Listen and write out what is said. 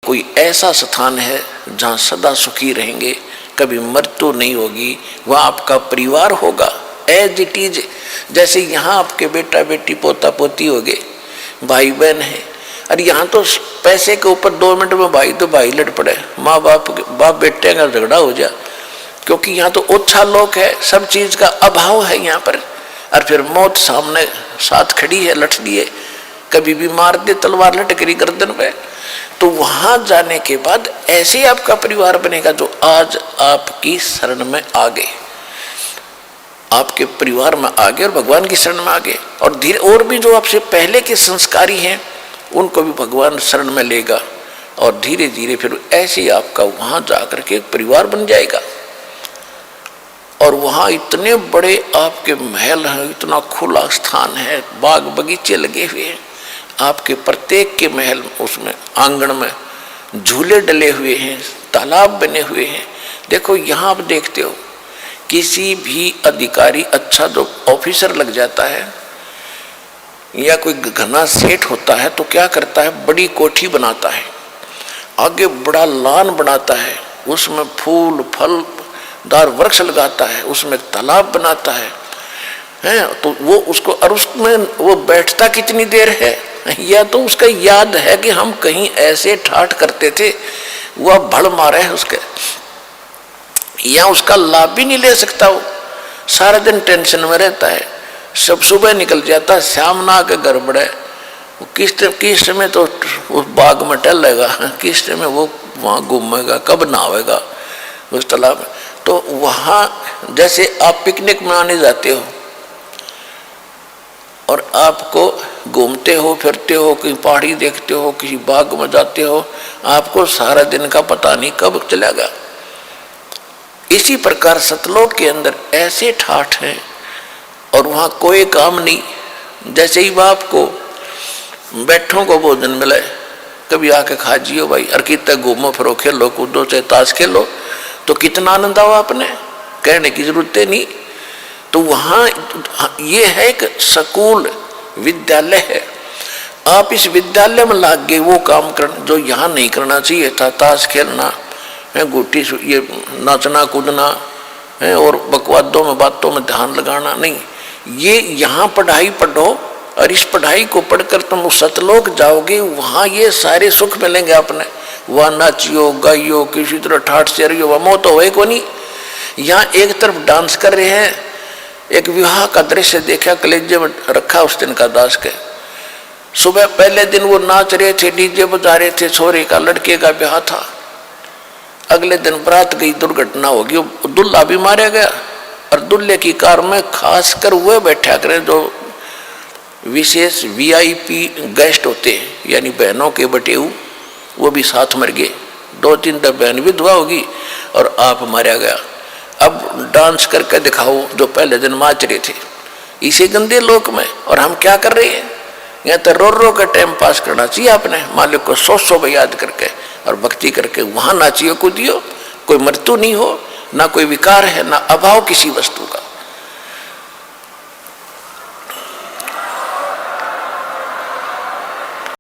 कोई ऐसा स्थान है जहाँ सदा सुखी रहेंगे, कभी मृत्यु नहीं होगी, वह आपका परिवार होगा एज इट इज। जैसे यहाँ आपके बेटा बेटी पोता पोती हो गए, भाई बहन है, और यहाँ तो पैसे के ऊपर 2 मिनट में भाई तो भाई लड़ पड़े, माँ बाप बेटे का झगड़ा हो जाए, क्योंकि यहाँ तो ओछा लोग है, सब चीज का अभाव है यहाँ पर। और फिर मौत सामने साथ खड़ी है, लठ लिए, कभी भी मार दे तलवार लटकरी गर्दन पे। तो वहां जाने के बाद ऐसे आपका परिवार बनेगा जो आज आपकी शरण में आ गए, आपके परिवार में आ गए और भगवान की शरण में आ गए। और धीरे और भी जो आपसे पहले के संस्कारी हैं उनको भी भगवान शरण में लेगा, और धीरे धीरे फिर ऐसे ही आपका वहां जाकर के एक परिवार बन जाएगा। और वहाँ इतने बड़े आपके महल हैं, इतना खुला स्थान है, बाग बगीचे लगे हुए हैं, आपके प्रत्येक के महल उसमें आंगन में झूले डले हुए हैं, तालाब बने हुए हैं। देखो यहाँ आप देखते हो किसी भी अधिकारी अच्छा जो ऑफिसर लग जाता है या कोई घना सेठ होता है तो क्या करता है, बड़ी कोठी बनाता है, आगे बड़ा लान बनाता है, उसमें फूल फल दार वृक्ष लगाता है, उसमें तालाब बनाता है तो वो उसको, और उसमें वो बैठता कितनी देर है, या तो उसका याद है कि हम कहीं ऐसे ठाठ करते थे, वह भड़ मारे है उसके, या उसका लाभ भी नहीं ले सकता, वो सारा दिन टेंशन में रहता है, सब सुबह निकल जाता है, शाम ना आके घर बढ़े, किस समय तो उस बाग में टहलेगा, किस समय वो वहाँ घूमेगा, कब नहावेगा उस तालाब में। तो वहाँ जैसे आप पिकनिक मनाने जाते हो और आपको घूमते हो फिरते हो, कहीं पहाड़ी देखते हो, किसी बाग में जाते हो, आपको सारा दिन का पता नहीं कब चलेगा। इसी प्रकार सतलोक के अंदर ऐसे ठाठ हैं और वहाँ कोई काम नहीं। जैसे ही बाप को बैठों को भोजन मिले, कभी आके खा जियो भाई, और कितने घूमो फिरो, खेलो कूदो, चाहे ताश खेलो, तो कितना आनंद आओ, आपने कहने की जरूरत नहीं। तो वहाँ ये है एक स्कूल विद्यालय है, आप इस विद्यालय में लाग गए वो काम करना जो यहाँ नहीं करना चाहिए था, ताश खेलना है, गुट्टी ये नाचना कूदना है और बकवादों में बातों में ध्यान लगाना नहीं। ये यहाँ पढ़ाई पढ़ो और इस पढ़ाई को पढ़कर तुम उस सतलोक जाओगे, वहाँ ये सारे सुख मिलेंगे आपने। वह नाचियो गाइयो, किसी तरह ठाठ से रहियो, वह मोह तो हो को नहीं। यहाँ एक तरफ डांस कर रहे हैं, एक विवाह का दृश्य देखा, कलेजे में रखा उस दिन का दास के। सुबह पहले दिन वो नाच रहे थे, डीजे बजा रहे थे, छोरे का लड़के का ब्याह था। अगले दिन बारात गई, दुर्घटना होगी, दुल्हा भी मारा गया, और दुल्हे की कार में खासकर वह बैठा करें जो विशेष वीआईपी गेस्ट होते हैं, यानी बहनों के बटेऊ, वो भी साथ मर गए। 2-3 बहन विधवा होगी और आप मारा गया। अब डांस करके दिखाओ जो पहले दिन नाच रहे थे इसी गंदे लोक में, और हम क्या कर रहे हैं, यहाँ तो रो रो के टाइम पास करना चाहिए आपने, मालिक को 100 याद करके और भक्ति करके वहाँ नाचियो कूदियो, कोई मृत्यु नहीं हो, ना कोई विकार है, ना अभाव किसी वस्तु।